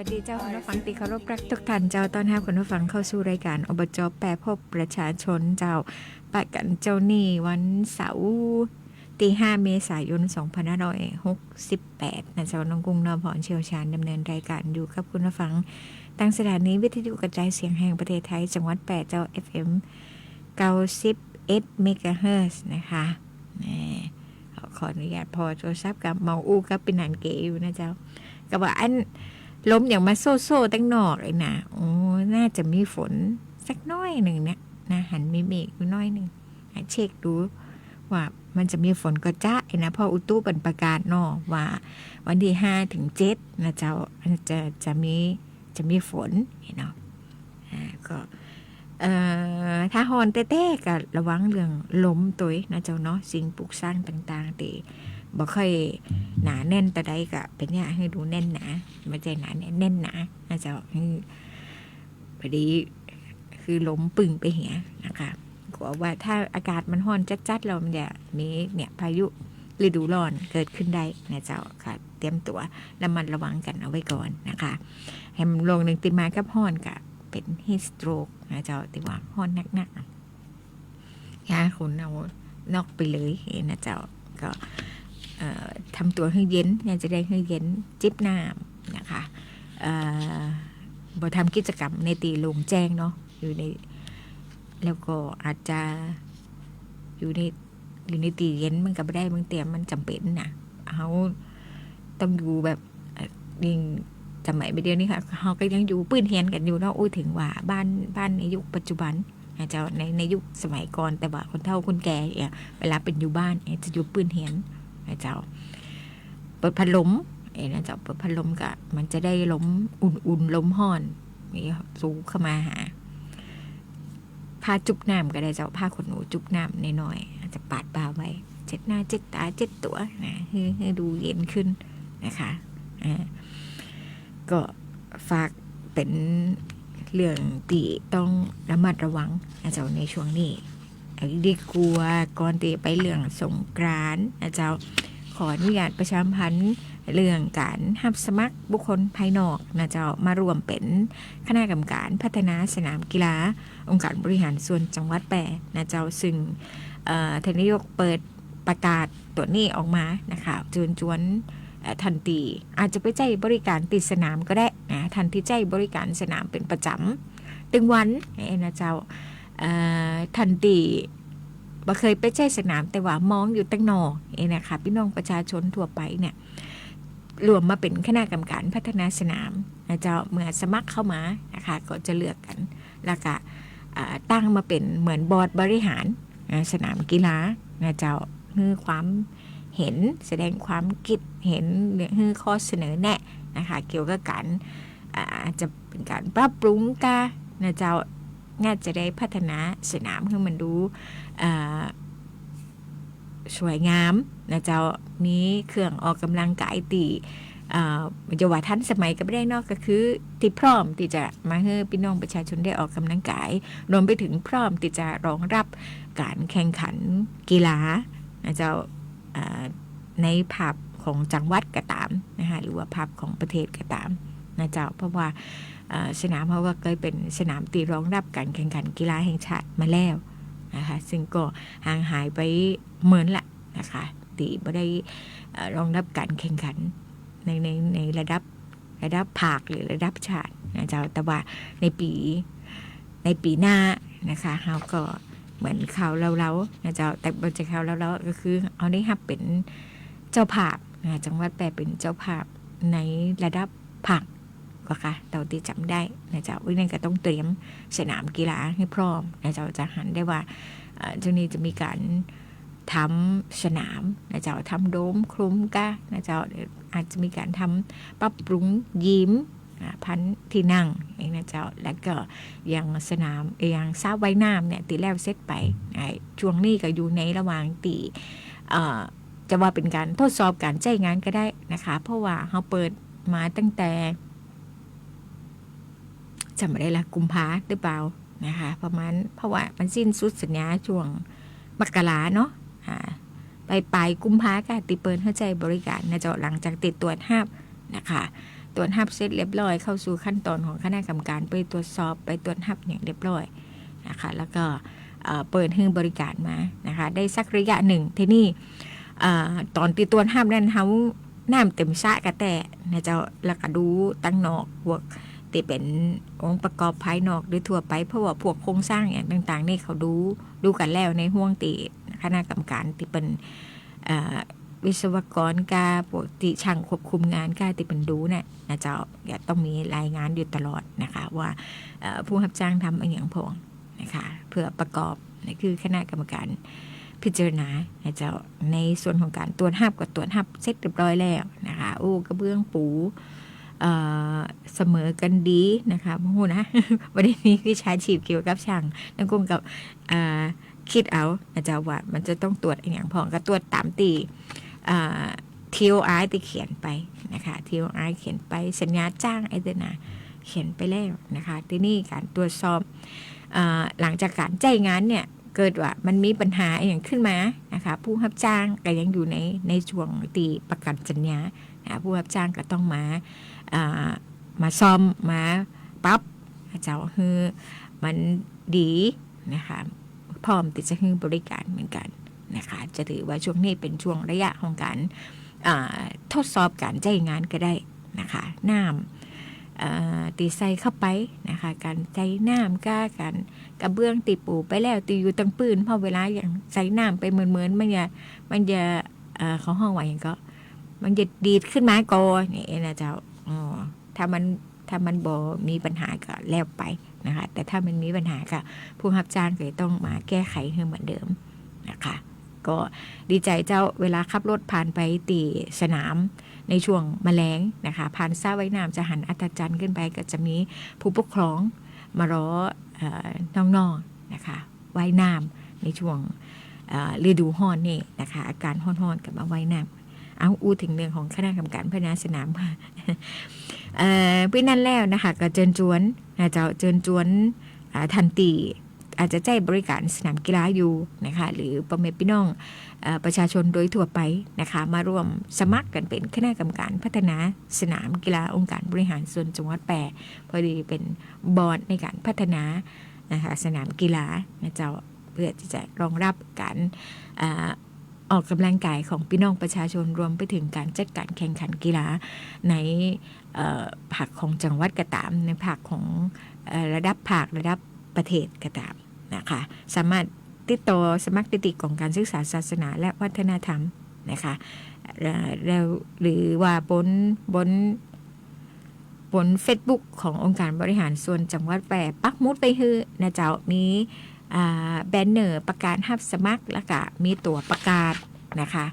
วัสดีเจ้าคุณผู้ฟังที่เคารพรักทุกท่านเจ้าต้อนรับคุณผู้ฟังเข้าสู่รายการอบจ.แปรพบประชาชนเจ้าปะกันเจ้านี่วันเสาร์ที่5 เมษายน 2568นะเจ้าน้องกุ้งนพรเชี่ยวชาญดำเนินรายการอยู่กับคุณผู้ฟังตั้งสถานีวิทยุกระจายเสียงแห่งประเทศไทยจังหวัด8เจ้า FM 91 เมกะเฮิรตซ์นะคะขออนุญาตพอโทรศัพท์กับเมาอู้กับเป็นนันเก๋อยู่นะเจ้าก็ว่าอันล้มอย่างมาโซ่ตั้งนอกเลยนะโอ้น่าจะมีฝนสักน้อยหนึ่งเนี่ยนะหันมีเมฆอยู่น้อยหนึ่งเช็คดูว่ามันจะมีฝนก็จ้าไอ้นะพออุตุบันประกาศนอกว่าวันที่5 ถึง 7นะเจ้าจะมีฝนเนาะก็ถ้าฮอนเต้ๆก็ระวังเรื่องล้มตัวนะเจ้าเนาะสิ่งปลูกสร้างต่างๆตีบ่ค่อยหนาแน่นแต่ใดก็เป็นเนี่ยให้ดูแน่นหนาไม่ใช่หนาแน่นหนานะเจ้าพอดีคือล้มปึ่งไปเหี่ยนะคะกลัวว่าถ้าอากาศมันร้อนจัดๆเรามันจะมีเนี่ยพายุฤดูร้อนเกิดขึ้นได้นะเจ้าค่ะเตรียมตัวระมัดระวังกันเอาไว้ก่อนนะคะให้มันลงหนึ่งติดมากับร้อนกับเป็นฮีทสโตรกนะเจ้าติว่าร้อนหนักๆยาคุณเอานอกไปเลยนะเจ้าก็ทำตัวให้เย็นเนี่ยจะได้ให้เย็นจิบน้ำนะคะบ่ทำกิจกรรมในตีลงแจ้งเนาะอยู่ในแล้วก็อาจจะอยู่ในตีเย็นมันก็ไม่ได้บางเตียมมันจำเป็นนะเขาต้องอยู่แบบยิ่งสมัยเดียวนี้ค่ะเขาก็ยังอยู่ปื้นเฮียนกันอยู่เนาะอุ้ยถึงว่าบ้านในยุคปัจจุบันอาจจะในยุคสมัยก่อนแต่ว่าคนเฒ่าคนแก่เนี่ยเวลาเป็นอยู่บ้านจะอยู่ปื้นเฮียนเจ้าเปิดพัดลมนะเจ้าเปิดพัดลมก็มันจะได้ลมอุ่นๆลมห้อนนี่สูงเข้ามาหาผ้าจุบน้ำก็ได้เจ้าผ้าขนหนูจุบน้ำน้อยๆอาจจะปาดบ่าไว้เจ็ดหน้าเจ็ดตาเจ็ดตัวนะให้ดูเย็นขึ้นนะคะก็ฝากเป็นเรื่องที่ต้องระมัดระวังนะเจ้าในช่วงนี้ดีกลัวก่อนที่ไปเรื่องสงกรานต์นะเจ้าขออนุญาตประชาสัมพันธ์เรื่องการรับสมัครบุคคลภายนอกนะเจ้ามารวมเป็นคณะกรรมการพัฒนาสนามกีฬาองค์การบริหารส่วนจังหวัดแปรนะเจ้าซึ่งท่านนายกเปิดประกาศตัวนี้ออกมานะคะจวนทันทีอาจจะไปใจบริการติดสนามก็ได้นะทันที่ใจบริการสนามเป็นประจำตึงวันนะเจ้าทันทีบ่เคยไปใจสนามแต่ว่ามองอยู่ตั้งนอกนะคะพี่น้องประชาชนทั่วไปเนี่ยรวมมาเป็นคณะกรรมการพัฒนาสนามนะเจ้าเมื่อสมัครเข้ามานะคะก็จะเลือกกันแล้วก็ตั้งมาเป็นเหมือนบอร์ดบริหารสนามกีฬานะเจ้าคือความเห็นแสดงความคิดเห็นหรือข้อเสนอแนะนะคะเกี่ยวกับการจะเป็นการปรับปรุงกันนะเจ้าน่าจะได้พัฒนาสนามให้มันดูสวยงามนะเจ้ามีเครื่องออกกำลังกายตีจะว่าทันสมัยก็ไม่ได้นอกก็คือที่พร้อมที่จะมาให้พี่น้องประชาชนได้ออกกำลังกายรวมไปถึงพร้อมที่จะรองรับการแข่งขันกีฬานะเจ้าในภาพของจังหวัดก็ตามนะคะหรือว่าภาพของประเทศก็ตามนะเจ้าเพราะว่าสนามเขาก็เคยเป็นสนามตีรองรับการแข่งขันกีฬาแห่งชาติมาแล้วนะคะซึ่งก็ห่างหายไปเหมือนละนะคะตีไม่ได้รองรับการแข่งขันในระดับภาคหรือระดับชาตินะเจ้าแต่ว่าในปีหน้านะคะเขาก็เหมือนข่าวเรานะเจ้าแต่บนจากข่าวเราก็คือเอาได้รับเป็นเจ้าภาพนะจังหวัดแปรเป็นเจ้าภาพในระดับภาคก็ค่ะเต่าที่จำได้นะเจ้าวินัยก็ต้องเตรียมสนามกีฬาให้พร้อมนะเจ้าจะหันได้ว่าเจ้านี้จะมีการทำสนามนะเจ้าทำโดมคลุมก้านะเจ้าอาจจะมีการทำปรับปรุงยิมพันที่นั่งเองนะเจ้าแล้วก็อย่างสนามอย่างสระว่ายน้ำเนี่ยตีแล้วเสร็จไปช่วงนี้ก็อยู่ในระหว่างตีจะว่าเป็นการทดสอบการใช้งานก็ได้นะคะเพราะว่าเขาเปิดมาตั้งแต่จำไม่ได้ละกุมภาหรือเปล่านะคะประมาณเพราะว่ามันสิ้นสุดสัญญาช่วงมกราเนาะไปกุมภาก็ติเปิดเข้าใจบริการนะเจ้าหลังจากติดตรวจห้ามนะคะ ตรวจรับเสร็จเรียบร้อยเข้าสู่ขั้นตอนของคณะกรรมการไปตรวจสอบไปตรวจรับอย่างเรียบร้อยนะคะแล้วก็เปิดให้บริการมานะคะได้สักระยะหนึ่งที่นี่ตอนตีตรวจรับนั้นเขาน้ำเต็มสระกระแตนะเจ้าแล้วก็ดูตั้งนอกพวกที่เป็นองค์ประกอบภายนอกหรือทั่วไปเพราะว่าพวกโครงสร้างอย่างต่างๆนี่เขาดูกันแล้วในห่วงตีคณะกรรมการที่เป็นวิศวกรกาปกติช่างควบคุมงานกาที่เป็นดูเนี่ยนะเจ้าต้องมีรายงานอยู่ตลอดนะคะว่าผู้รับจ้างทำอย่างพองนะคะเพื่อประกอบนี่คือคณะกรรมการพิจารณานะเจ้าในส่วนของการตรวจรับกับตรวจรับเสร็จเรียบร้อยแล้วนะคะโอ้กระเบื้องปูเสมอกันดีนะคะพวกหูนะวันนี้วิชาชีพเกี่ยวกับช่างนั่นคงกับคิดเอานะเจ้าว่ามันจะต้องตรวจอย่างพองก็ตรวจตามตีTOI ที่เขียนไปนะคะ TOI เขียนไปสัญญาจ้างไอ้เดนะเขียนไปแล้วนะคะที่นี่การตรวจสอบหลังจากการจ่ายงานเนี่ยเกิดว่ามันมีปัญหาอย่างขึ้นมานะคะผู้รับจ้างก็ยังอยู่ในช่วงตีประกันสัญญาผู้รับจ้างก็ต้องมาซ่อมมาปรับเจ้าคือมันดีนะคะพร้อมที่จะให้บริการเหมือนกันนะคะจะถือว่าช่วงนี้เป็นช่วงระยะของการทดสอบการจ่ายงานก็ได้นะคะน้ำตีใส่เข้าไปนะคะการใส่น้ำก้ากันกระเบื้องตีปูไปแล้วตีอยู่ตั้งปืนพอเวลาอย่างใส่น้ำไปเหมือนมันจะเขาห้องว่าอย่างก็มันจะดีดขึ้นมาก่อนนี่นะเจ้าถ้ามันบ่มีปัญหาก็แล้วไปนะคะแต่ถ้ามันมีปัญหาก็ผู้รับจ้างก็ต้องมาแก้ไขให้เหมือนเดิมนะคะก็ดีใจเจ้าเวลาขับรถผ่านไปตีสนามในช่วงแมลงนะคะผ่านสระว่ายน้ำจะหันอัศจรรย์ขึ้นไปก็จะมีผู้ปกครองมารอน้องๆนะคะว่ายน้ำในช่วงฤดูร้อนนี่นะคะอาการร้อนๆกับมาว่ายน้ำเอาอู้ถึงเรื่องของคณะกรรมการพัฒนาสนามพี่นั่นแล้วนะคะก็เชิญชวนนะเจ้าเชิญชวนทันตีอาจจะใจบริการสนามกีฬาอยู่นะคะหรือประเมพี่น้องประชาชนโดยทั่วไปนะคะมาร่วมสมัครกันเป็นคณะกรรมการพัฒนาสนามกีฬาองค์การบริหารส่วนจังหวัดแปะพอดีเป็นบอร์ดในการพัฒนานะคะสนามกีฬานะเจ้าเพื่อที่จะรองรับการออกกำลังกายของพี่น้องประชาชนรวมไปถึงการจัดการแข่งขันกีฬาในภาคของจังหวัดกระตามในภาคของระดับภาคระดับประเทศกระตามนะคะสามารถติดต่อสมัครติดของการศึกษาศาสนาและวัฒนธรรมนะคะแล้วหรือว่าบน Facebook ขององค์การบริหารส่วนจังหวัดแปะปักมุดไปฮือนะเจ้ามีแบนเนอร์ประกาศรับสมัครแล้วก็มีตัวประกาศนะคะ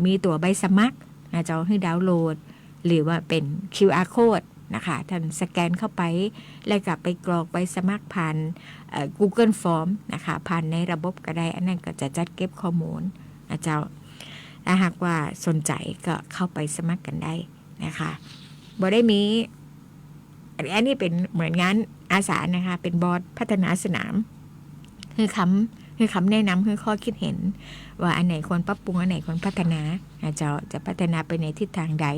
มีตัวใบสมัครนะเจ้าให้ดาวน์โหลดหรือว่าเป็น QR code นะคะท่านสแกนเข้าไปแล้วก็ไปกรอกใบสมัครผ่านGoogle Form นะคะผ่านในระบบก็ได้อันนั้นก็จะจัดเก็บข้อมูลนะเจ้าถ้าหากว่าสนใจก็เข้าไปสมัครกันได้นะคะบ่ได้มีอันนี้เป็นเหมือนงานอาสานะคะเป็นบอร์ดพัฒนาสนามคือคำแนะนำคือข้อคิดเห็นว่าอันไหนควรปรับปรุงอันไหนควรพัฒนาจะพัฒนาไปในทิศทางใด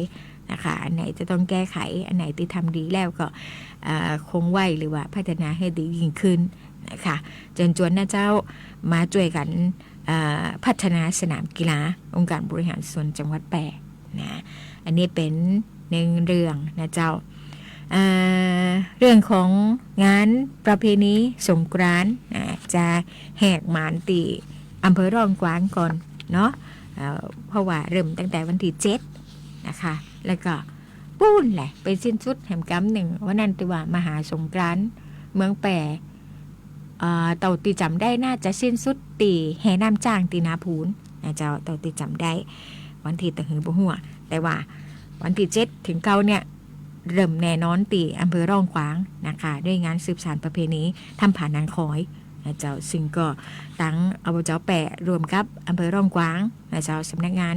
นะคะอันไหนจะต้องแก้ไขอันไหนที่ทำดีแล้วก็คงไว้หรือว่าพัฒนาให้ดียิ่งขึ้นนะคะเชิญชวนนะเจ้ามาช่วยกันพัฒนาสนามกีฬาองค์การบริหารส่วนจังหวัดแปะนะอันนี้เป็นหนึ่งเรื่องนะเจ้าเรื่องของงานประเพณีสงกรานต์จะแหกหมานตีอำเภอร่องกวางก่อนเนาะเพราะว่าเริ่มตั้งแต่วันที่7นะคะแล้วก็ปูนแหละไปสิ้นสุดแห่งกำหนึ่งวันนั้นตีว่ามหาสงกรานต์เมืองแปะเต่าตีจำได้น่าจะสิ้นสุดตีแห่น้ำจ้างตีนาพูนนะเจ้าเต่าตีจำได้วันที่ตะหือบ่หัวแต่ว่าวันที่7ถึง9เนี่ยเริ่มแน่นอนตีอำเภอร่องขวางนะคะด้วยงานสืบสานประเพณีทำผ่านนางคอยนะเจ้าซึ่งก็ตั้งอบจ.แปะรวมกับอำเภอร่องกวางนะเจ้าสำนักงาน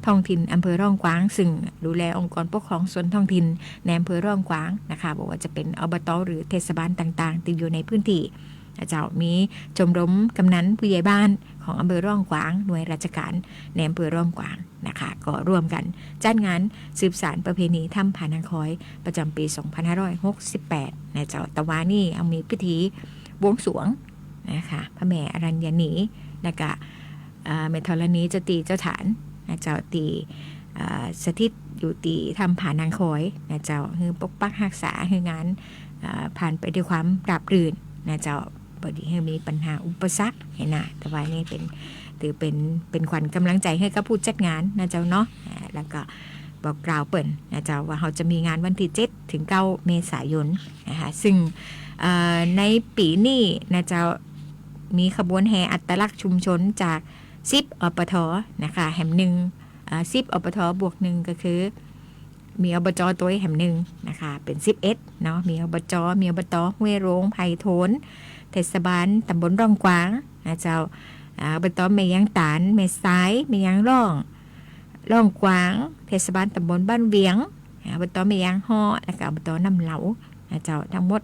ท้องถิ่นอำเภอร่องกวางซึ่งดูแลองค์กรปกครองส่วนท้องถิ่นในอำเภอร่องกวางนะคะบอกว่าจะเป็นอบต.หรือเทศบาลต่างๆที่อยู่ในพื้นที่นะเจ้ามีชมรมกำนันผู้ใหญ่บ้านข ของอำเภอร่องกวางหน่วยราชการในอำเภอร่องกวางนะคะก็ร่วมกันจัดงานสืบสานประเพณีถ้ำผานังคอยประจำปี 2568ในเจ้าตะวานี่เอามีพิธีบวงสรวงนะคะพระแม่อรัญญนีและก็เมธรณีเจ้าตีเจ้าฐานนะเจ้าตีสถิตอยู่ตีทำผานังคอยนะเจ้าคือปกปักรักษาคืองานผ่านไปด้วยความราบรื่นนะเจ้าบดีให้มีปัญหาอุปสรรคเห็นนะแต่ว่านี่ถือเป็นขวัญกำลังใจให้กับผู้จัดงานนะเจ้าเนาะแล้วก็บอกกล่าวเปิ่นนะเจ้าว่าเขาจะมีงานวันที่7 ถึง 9 เมษายนนะคะซึ่งในปีนี้นะเจ้ามีขบวนแห่อัตลักษณ์ชุมชนจาก10 อปทนะคะแห่งหนึ่ง10 อปทบวก1ก็คือมีอบจตัวแห่งหนึ่งนะคะเป็น11เนาะมีอบจห้วยโรงไผ่โทนเทศบาลตำบลร่องกวางนะเจ้าอบตแม่ยางตานแม่ซ้ายแม่ยางร่องกวางเทศบาลตำบลบ้านเวียงอบตแม่ยางฮ้อแล้วก็อบตน้ำเหลานะเจ้าทั้งหมด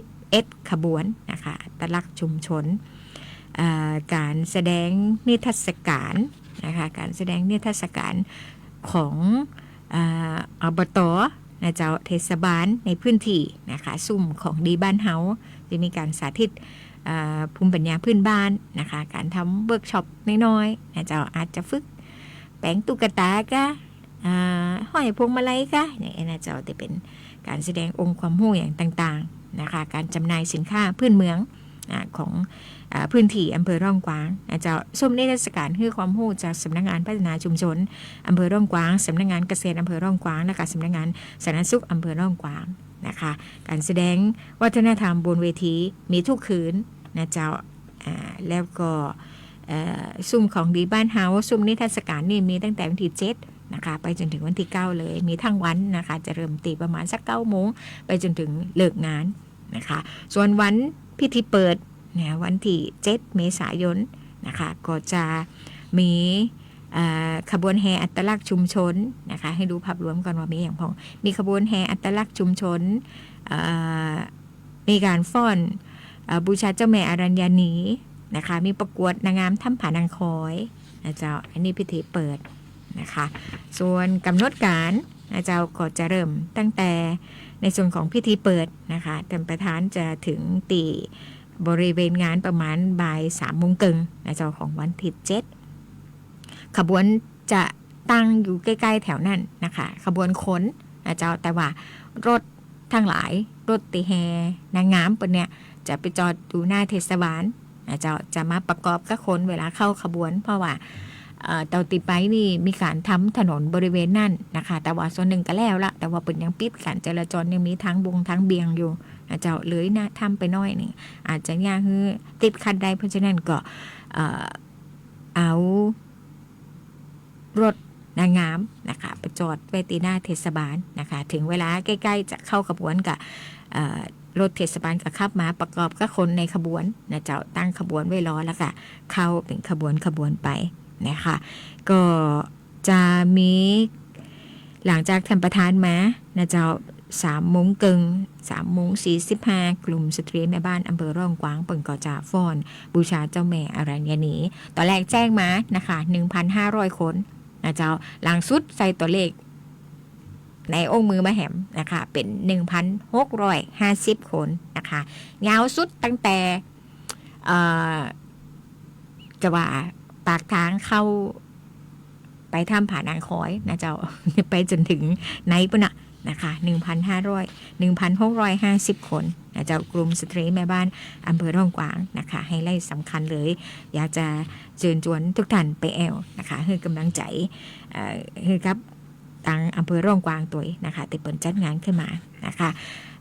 11 ขบวนนะคะอัตลักษณ์ชุมชนการแสดงนิทรรศการนะคะการแสดงนิทรรศการของอบตนะเจ้าเทศบาลในพื้นที่นะคะซุ่มของดีบ้านเฮาจะมีการสาธิตภูมิปัญญาพื้นบ้านนะคะการทำเวิร์กช็อปน้อยๆนะเจ้าอาจจะฝึกแปลงตุ๊กตากะห้อยพวงมาลัยกะเนี่ยนะเจ้าจะเป็นการแสดงองค์ความรู้อย่างต่างๆนะคะการจำหน่ายสินค้าพื้นเมืองของพื้นที่อำเภอร่องกวางนะเจ้าส้มนิทรรศการให้ความรู้จากสำนักงานพัฒนาชุมชนอำเภอร่องกวางสำนักงานเกษตรอำเภอร่องกวางและก็สำนักงานสาธารณสุขอำเภอร่องกวางนะคะการแสดงวัฒนธรรมบนเวทีมีทุกคืนนะเจ้าแล้วก็ซุ่มของดีบ้านเฮาซุ่มนิทรรศการนี่มีตั้งแต่วันที่7นะคะไปจนถึงวันที่9เลยมีทั้งวันนะคะจะเริ่มตีประมาณสัก9 โมงไปจนถึงเลิกงานนะคะส่วนวันพิธีเปิดนะวันที่7 เมษายนนะคะก็จะมีขบวนแห่อัตลักษณ์ชุมชนนะคะให้ดูภาพรวมก่อนว่ามีอย่างพอมีขบวนแห่อัตลักษณ์ชุมชนมีการฟ้อนบูชาเจ้าแม่อรัญญานีนะคะมีประกวดนางงามถ้ำผานังคอยนะเจ้าอันนี้พิธีเปิดนะคะส่วนกำหนดการนะเจ้าก็จะเริ่มตั้งแต่ในส่วนของพิธีเปิดนะคะท่านประธานจะถึงตีบริเวณงานประมาณบ่าย3 โมงครึ่งนะเจ้าของวันที่7ขบวนจะตั้งอยู่ใกล้ๆแถวนั้นนะคะขบวนขนนะเจ้าแต่ว่ารถทั้งหลายรถตีแฮนางงามเป็นเนี่ยจะไปจอดดูหน้าเทศบาลนะเจ้าจะมาประกอบกับคนเวลาเข้าขบวนเพราะว่าเตาติดไปนี่มีการทำถนนบริเวณนั่นนะคะแต่ว่าส่วนหนึ่งก็แล้วละแต่ว่าเป็นยังปิดการจราจรยังมีทางบงทางเบียงอยู่นะเจ้าเลยนะทำไปน้อยนึงอาจจะยากคือติดคันใดเพราะฉะนั้นก็เอารถนางงามนะคะไปจอดไว้ตีหน้าเทศบาลนะคะถึงเวลาใกล้ๆจะเข้าขบวนกับรถเทศบาลก็ขับมาประกอบกับคนในขบวนนะเจ้าตั้งขบวนไว้รอแล้วก็เข้าเป็นขบวนไปนะคะก็จะมีหลังจากท่านประธานมานะเจ้า3 โมงครึ่ง3:45กลุ่มสตรีแม่บ้านอำเภอร่องกวางเปิ่นก็จะฟ้อนบูชาเจ้าแม่อรัญญานีตอนแรกแจ้งมานะคะ 1,500 คนนะเจ้าหลังสุดใส่ตัวเลขในองค์มือมาแหมนะคะเป็น 1,650 คนนะคะยาวสุดตั้งแต่จะว่าปากทางเข้าไปถ้ำผานังคอยนะเจ้าไปจนถึงไหนปุ่นนะคะ 1,650 คนนะเจ้ากลุ่มสตรีแม่บ้านอำเภอร่องกวางนะคะให้ไล่สำคัญเลยอยากจะเชิญชวนทุกท่านไปแอลนะคะให้กำลังใจให้ครับทางอำเภอร่องกวางตัวนะคะติดเปิดจัดงานขึ้นมานะคะ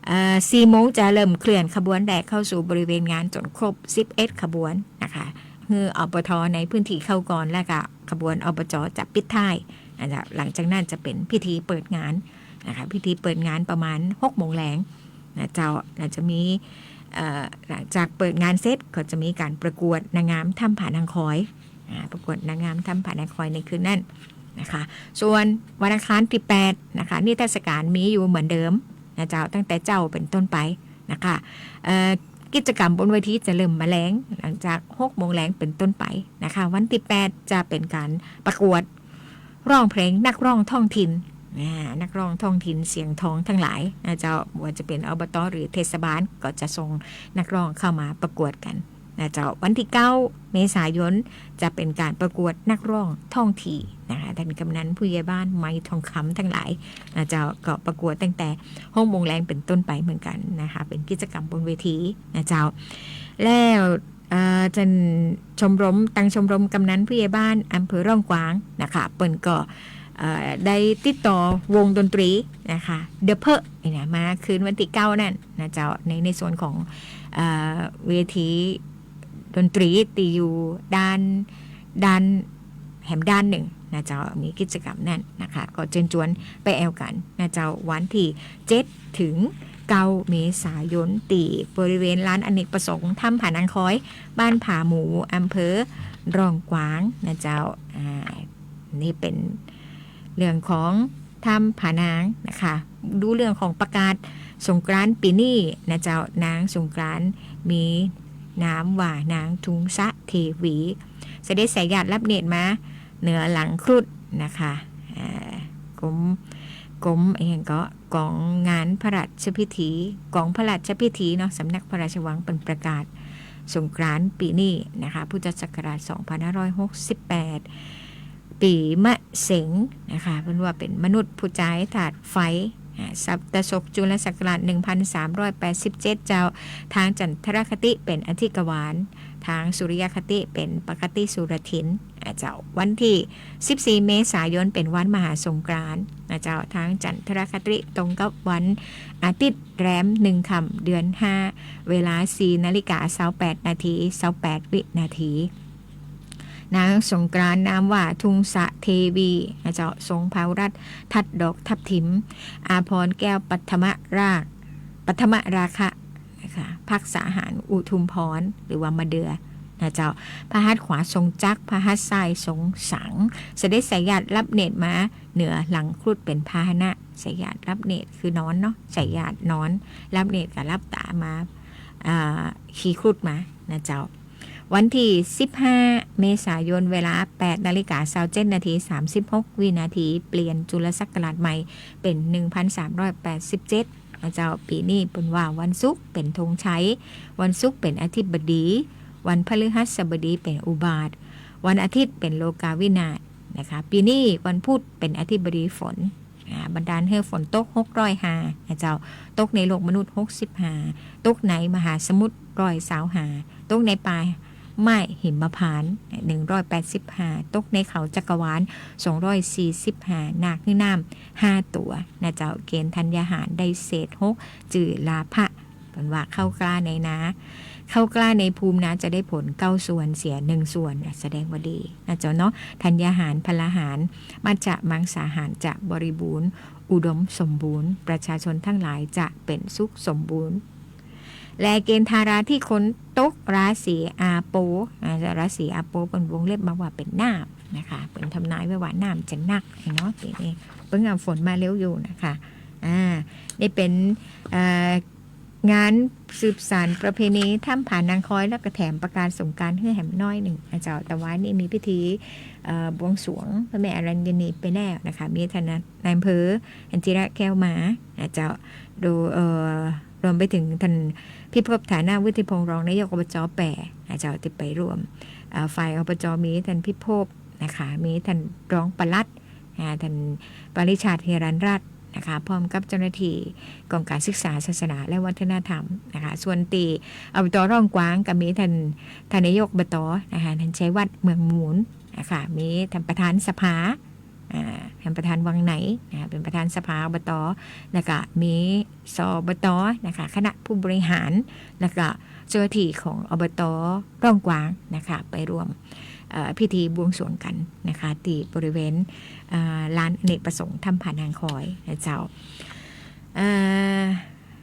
4 โมงจะเริ่มเคลื่อนขบวนแรกเข้าสู่บริเวณงานจนครบ11 ขบวนนะคะคืออบตในพื้นที่เข้าก่อนแล้วก็ขบวนอบจจะปิดท้ายนะคะหลังจากนั้นจะเป็นพิธีเปิดงานนะคะพิธีเปิดงานประมาณ6 โมงแลงนะเจ้าจะมีหลังจากเปิดงานเสร็จก็จะมีการประกวดนางงามถ้ำผานังคอยประกวดนางงามถ้ำผานังคอยในคืนนั้นนะคะส่วนวันอังคารที่8นะคะนิทรรศการมีอยู่เหมือนเดิมนะเจ้าตั้งแต่เจ้าเป็นต้นไปนะคะ กิจกรรมบนเวทีจะเริ่มมาแล้งหลังจาก6 โมงแล้งเป็นต้นไปนะคะวันที่8จะเป็นการประกวดร้องเพลงนักร้องท้องถิ่นนักร้องท้องถิ่นเสียงทองทั้งหลายนะเจ้าว่าจะเป็นอบตหรือเทศบาลก็จะส่งนักร้องเข้ามาประกวดกันนะเจ้าวันที่9 เมษายนจะเป็นการประกวดนักร้องท้องถิ่นนะคะท่านกำนันผู้ใหญ่บ้านไม้ทองคำทั้งหลายนะเจ้าก็ประกวดตั้งแต่6 โมงแรงเป็นต้นไปเหมือนกันนะคะเป็นกิจกรรมบนเวทีนะเจ้าแล้วจันชมรมตั้งชมรมกำนันผู้ใหญ่บ้านอำเภอร่องกวางนะคะเปิ่นก็ได้ติดต่อวงดนตรีนะคะเดอะเพอเนี่ยมาคืนวันที่9นั่นนะเจ้าในส่วนของเวทีดนตรีตีอยู่ด้านแหมด้านหนึ่งนะเจ้ามีกิจกรรมนั่นนะคะก็เชิญชวนไปแอลกันนะเจ้าวันที่7 ถึง 9 เมษายนตีบริเวณร้านอเนกประสงค์ถ้ำผานังค้อยบ้านผาหมูอำเภอร่องกวางนะเจ้านี่เป็นเรื่องของถ้ำผานางนะคะดูเรื่องของประกาศสงกรานต์ปีนี้นะเจ้านางสงกรานต์มีน้ำว่านางทุงสะเทวีเสด็จสายญาติรับเนตรมาเหนือหลังครุฑนะคะกรมเองก็กองงานพระราชพิธีกองพระราชพิธีเนาะสำนักพระราชวังเป็นประกาศสงกรานต์ปีนี้นะคะพุทธศักราช 2568 ปีมะเสงนะคะเป็นว่าเป็นมนุษย์ผู้ใจถาดไฟสัปดาห์ศกจุลศักราช 1387 เจ้าทางจันทรคติเป็นอธิกวาลทางสุริยคติเป็นปกติสุรทินเจ้าวันที่ 14 เมษายนเป็นวันมหาสงกรานต์เจ้าทางจันทรคติตรงกับวันอาทิตย์แรม1 ค่ำเดือน 5 เวลา 4:28 นาที28 วินาทีนางสงกรานต์นามว่าทุงสะเทวีเจ้าทรงภาวรัตทัดดอกทับทิมอาพรแก้วปัทมราคะนะคะภักษาหารอุทุมพรหรือว่ามาเดือนะเจ้าพระหัตถ์ขวาทรงจักรพระหัตถ์ซ้ายทรงสังเสด็จสายญาติรับเนตรมาเหนือหลังครุฑเป็นพาหนะสายญาติรับเนตรคือนอนเนาะสายญาตินอนรับเนตรกับรับตามาขี่ครุฑมานะเจ้าวันที่ 15 เมษายนเวลา 8:27 นาที 36 วินาทีเปลี่ยนจุลศักราชใหม่เป็น 1387เจ้าปีนี้เป็นว่าวันศุกร์เป็นธงชัยวันศุกร์เป็นอธิบดีวันพฤหัสบดีเป็นอุบาทวันอาทิตย์เป็นโลกาวินาศนะคะปีนี้วันพุธเป็นอธิบดีฝนบันดาลให้ฝนตก605เจ้าตกในโลกมนุษย์65ตกในมหาสมุทร125ตกในป่าไม้หิมพานต์185ตกในเขาจักรวาล245นาคน้ำ5ตัวนะเจ้าเกณฑ์ธัญญาหารได้เศษ6จื่อลาภะเป็นว่าเข้ากล้าในนาเข้ากล้าในภูมินาจะได้ผล9 ส่วนเสีย1 ส่วนแสดงว่าดีนะเจ้าเนาะธัญญาหารพลาหารมัจจะมังสาหารจะบริบูรณ์อุดมสมบูรณ์ประชาชนทั้งหลายจะเป็นสุขสมบูรณ์และเกณฑ์ธาราที่คนตกราศีอาโปราศีอาโปเป็นวงเล็บมาว่าเป็นน้ำนะคะเป็นทำนายไว้ว่าน้ำจะหนักเนาะทีนี้เพิ่งฝนมาเร็วอยู่นะคะนี่เป็นงานสืบสานประเพณีถ้ำผานางคอยแล้วก็แถมประกาศสงกรานต์ให้แหมน้อยหนึ่งเจ้าแต่ว่านี่มีพิธีบวงสรวงพระแม่อรัญญนีไปแน่นะคะมีท่านนายอำเภออัญจิระแก้วหมาเจ้าดูรวมไปถึงท่านพิภพฐานาวุฒิพงษ์รองนายกอบจ.แปะเจ้าติดไปร่วมฝ่ายอบจ.มีท่านพิภพนะคะมีท่านรองปลัดท่านปริชาติเฮรันรัตน์นะคะพร้อมกับเจ้าหน้าที่กองการศึกษาศาสนาและวัฒนธรรมนะคะส่วนตีอบต.ร่องกวางก็มีท่านนายกอบต.นะคะท่านชัยวัฒน์เมืองมูลนะคะมีท่านประธานสภาเป็นประธานวังไหนเป็นประธานสภาอบต.แล้วก็มีสอบต.นะคะคณะผู้บริหารแล้วก็เจ้าหน้าที่ของอบต.ร่องกวางนะคะไปร่วมพิธีบวงสรวงกันนะคะที่บริเวณลานอเนกประสงค์ถ้ำผานางคอยนะเจ้า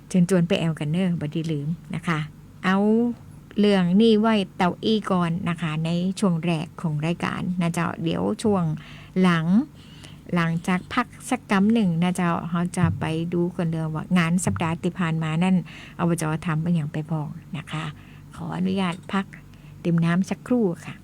เชิญชวนไปแอลกันเนอร์บดีลืมนะคะเอาเรื่องนี่ไว้เต่าอี้ก่อนนะคะในช่วงแรกของรายการนะเจ้าเดี๋ยวช่วงหลัง หลังจากพักสักกำหนึ่งนะเจ้าเขาจะไปดูกันเดิมว่างานสัปดาห์ที่ผ่านมานั่นอบจทำเป็นอย่างไปบอกนะคะขออนุญาตพักดื่มน้ำสักครู่ค่ะ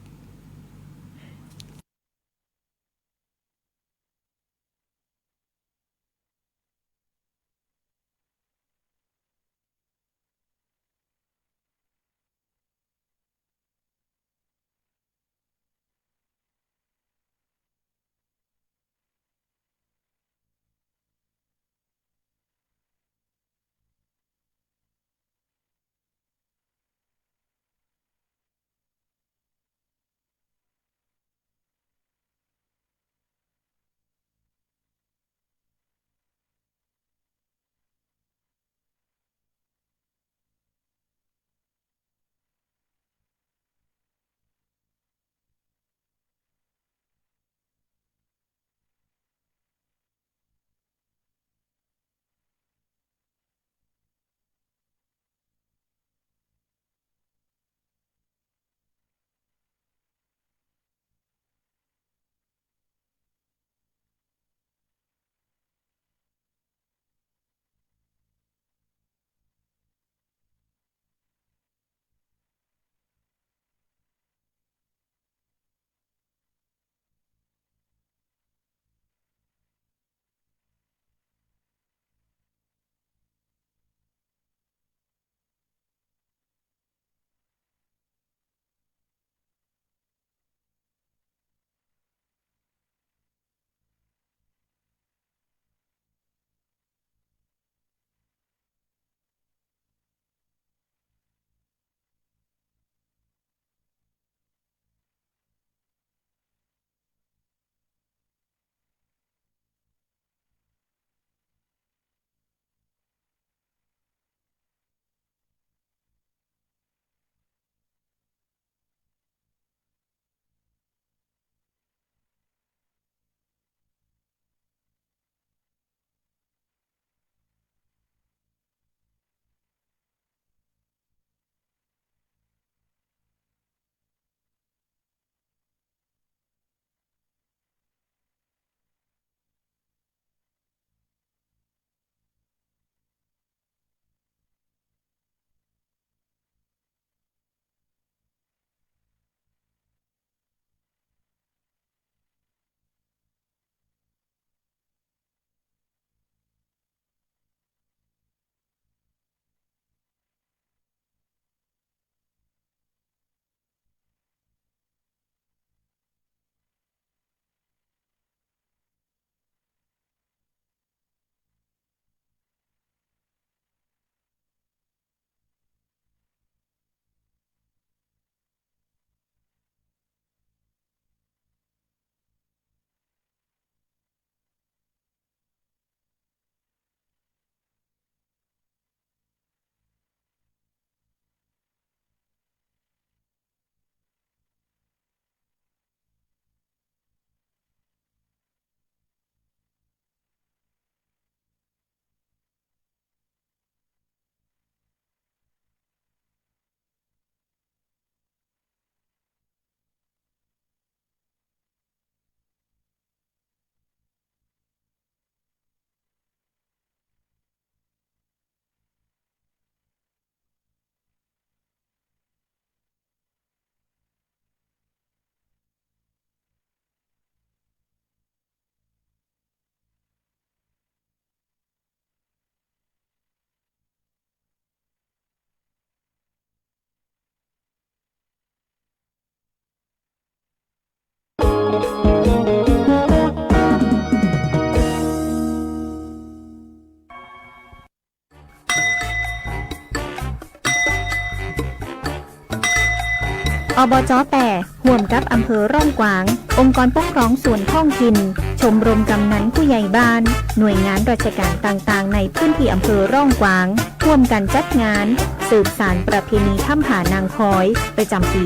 อบจ. 8ร่วมกับอำเภอร่องกวางองค์กรปกครองส่วนท้องถิ่นชมรมกำนันผู้ใหญ่บ้านหน่วยงานราชการต่างๆในพื้นที่อำเภอร่องกวางร่วมกันจัดงานสืบสานประเพณีถ้ำผานางคอยประจำปี